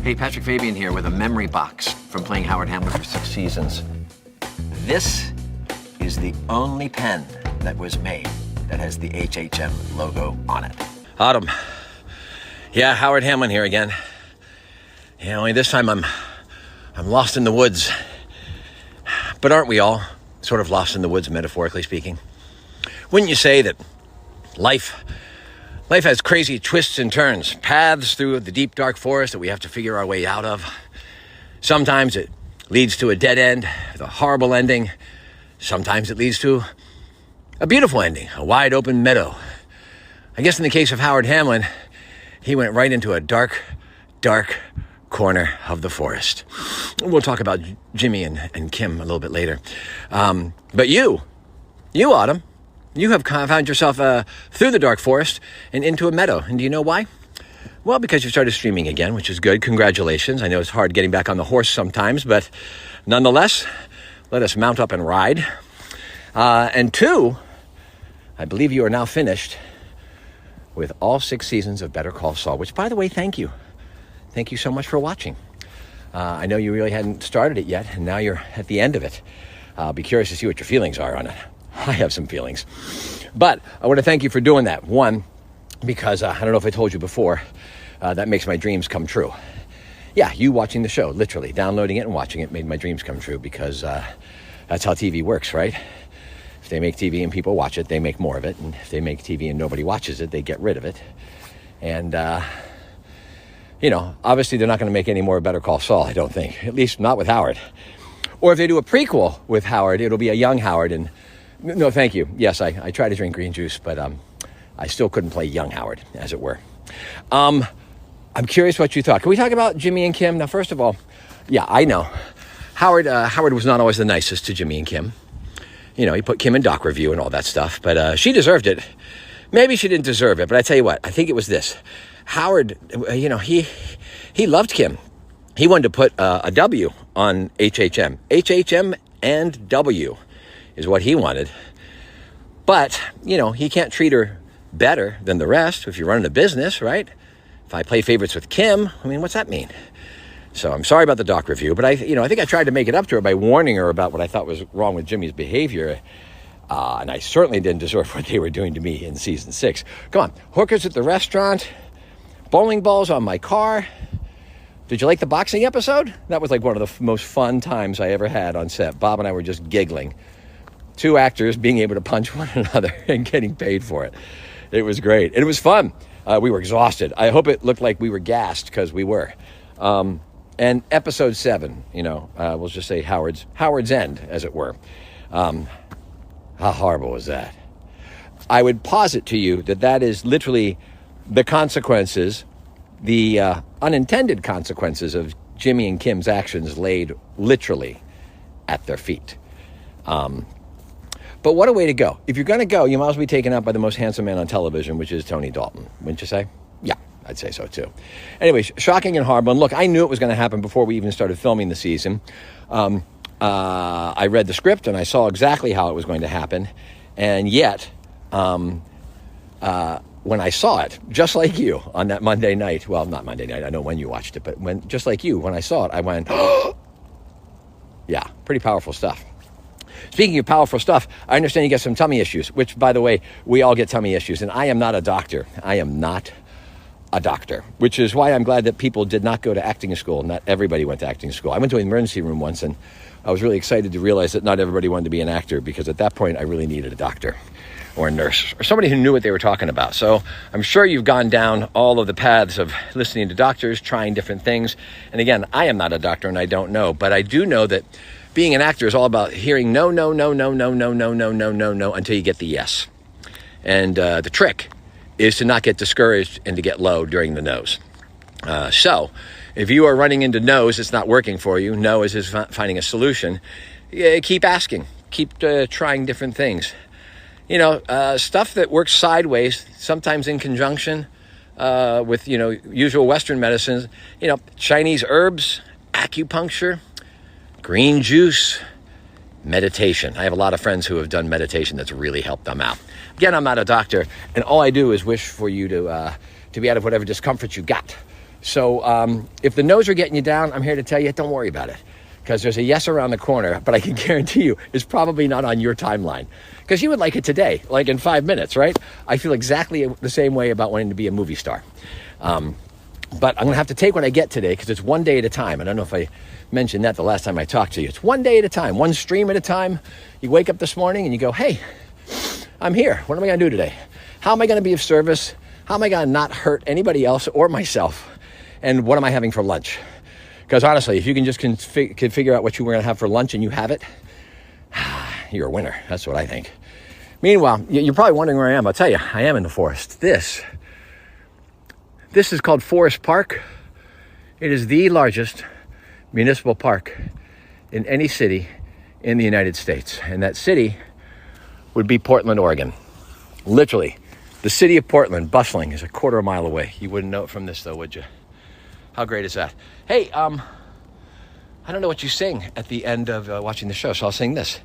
Hey, Patrick Fabian here with a memory box from playing Howard Hamlin for 6 seasons. This is the only pen that was made that has the HHM logo on it. Autumn. Yeah, Howard Hamlin here again. Yeah, only this time I'm lost in the woods. But aren't we all sort of lost in the woods, metaphorically speaking? Wouldn't you say that life has crazy twists and turns, paths through the deep, dark forest that we have to figure our way out of? Sometimes it leads to a dead end, a horrible ending. Sometimes it leads to a beautiful ending, a wide open meadow. I guess in the case of Howard Hamlin, he went right into a dark, dark corner of the forest. We'll talk about Jimmy and Kim a little bit later. But you, Autumn, you have found yourself through the dark forest and into a meadow. And do you know why? Well, because you started streaming again, which is good. Congratulations. I know it's hard getting back on the horse sometimes, but nonetheless, let us mount up and ride. And 2, I believe you are now finished with all 6 seasons of Better Call Saul, which, by the way, thank you. Thank you so much for watching. I know you really hadn't started it yet, and now you're at the end of it. I'll be curious to see what your feelings are on it. I have some feelings. But I want to thank you for doing that. 1, because I don't know if I told you before, that makes my dreams come true. Yeah, you watching the show, literally downloading it and watching it made my dreams come true, because that's how TV works, right? If they make TV and people watch it, they make more of it. And if they make TV and nobody watches it, they get rid of it. And, obviously they're not going to make any more Better Call Saul, I don't think. At least not with Howard. Or if they do a prequel with Howard, it'll be a young Howard. And no, thank you. Yes, I tried to drink green juice, but I still couldn't play young Howard, as it were. I'm curious what you thought. Can we talk about Jimmy and Kim? Now, first of all, yeah, I know. Howard was not always the nicest to Jimmy and Kim. You know, he put Kim in doc review and all that stuff, but she deserved it. Maybe she didn't deserve it, but I tell you what, I think it was this. Howard, he loved Kim. He wanted to put a W on HHM. HHM and W is what he wanted. But, he can't treat her better than the rest if you're running a business, right? If I play favorites with Kim, what's that mean? So I'm sorry about the doc review, but I think I tried to make it up to her by warning her about what I thought was wrong with Jimmy's behavior. And I certainly didn't deserve what they were doing to me in season 6. Come on, hookers at the restaurant, bowling balls on my car. Did you like the boxing episode? That was like one of the most fun times I ever had on set. Bob and I were just giggling. 2 actors being able to punch one another and getting paid for it. It was great. It was fun. We were exhausted. I hope it looked like we were gassed, because we were. And episode 7, we'll just say Howard's End, as it were. How horrible was that? I would posit to you that is literally the consequences, the unintended consequences of Jimmy and Kim's actions laid literally at their feet. But what a way to go. If you're going to go, you might as well be taken out by the most handsome man on television, which is Tony Dalton. Wouldn't you say? Yeah, I'd say so too. Anyway, shocking and horrible. And look, I knew it was going to happen before we even started filming the season. I read the script and I saw exactly how it was going to happen. And yet, when I saw it, just like you on that Monday night, well, not Monday night, I know when you watched it, but just like you, when I saw it, I went, oh! Yeah, pretty powerful stuff. Speaking of powerful stuff, I understand you get some tummy issues, which, by the way, we all get tummy issues, and I am not a doctor. I am not a doctor, which is why I'm glad that people did not go to acting school. Not everybody went to acting school. I went to an emergency room once, and I was really excited to realize that not everybody wanted to be an actor, because at that point, I really needed a doctor or a nurse or somebody who knew what they were talking about. So I'm sure you've gone down all of the paths of listening to doctors, trying different things. And again, I am not a doctor and I don't know, but I do know that being an actor is all about hearing no, no, no, no, no, no, no, no, no, no, no, until you get the yes. And the trick is to not get discouraged and to get low during the no's. So if you are running into no's, it's not working for you. No is finding a solution. Keep asking. Keep trying different things. Stuff that works sideways, sometimes in conjunction with, usual Western medicines, Chinese herbs, acupuncture, green juice, meditation. I have a lot of friends who have done meditation that's really helped them out. Again, I'm not a doctor, and all I do is wish for you to be out of whatever discomfort you got. So if the no's are getting you down, I'm here to tell you, don't worry about it. Because there's a yes around the corner, but I can guarantee you it's probably not on your timeline. Because you would like it today, like in 5 minutes, right? I feel exactly the same way about wanting to be a movie star. But I'm going to have to take what I get today because it's one day at a time. I don't know if I mentioned that the last time I talked to you. It's one day at a time, one stream at a time. You wake up this morning and you go, hey, I'm here. What am I going to do today? How am I going to be of service? How am I going to not hurt anybody else or myself? And what am I having for lunch? Because honestly, if you can just can figure out what you were going to have for lunch and you have it, you're a winner. That's what I think. Meanwhile, you're probably wondering where I am. I'll tell you, I am in the forest. This is called Forest Park. It is the largest municipal park in any city in the United States. And that city would be Portland, Oregon. Literally, the city of Portland, bustling, is a quarter of a mile away. You wouldn't know it from this, though, would you? How great is that? Hey, I don't know what you sing at the end of watching the show, so I'll sing this.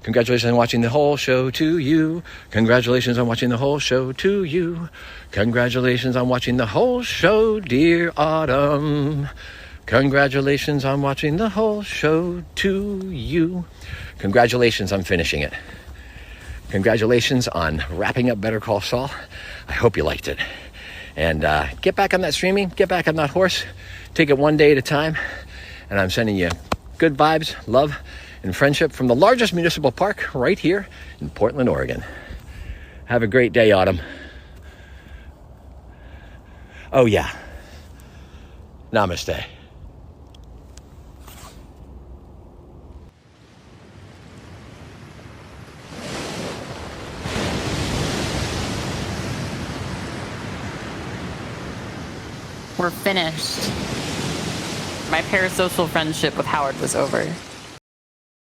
Congratulations on watching the whole show to you. Congratulations on watching the whole show to you. Congratulations on watching the whole show, dear Autumn. Congratulations on watching the whole show to you. Congratulations on finishing it. Congratulations on wrapping up Better Call Saul. I hope you liked it. And get back on that streaming. Get back on that horse. Take it one day at a time. And I'm sending you good vibes, love, and friendship from the largest municipal park right here in Portland, Oregon. Have a great day, Autumn. Oh, yeah. Namaste. We're finished. My parasocial friendship with Howard was over.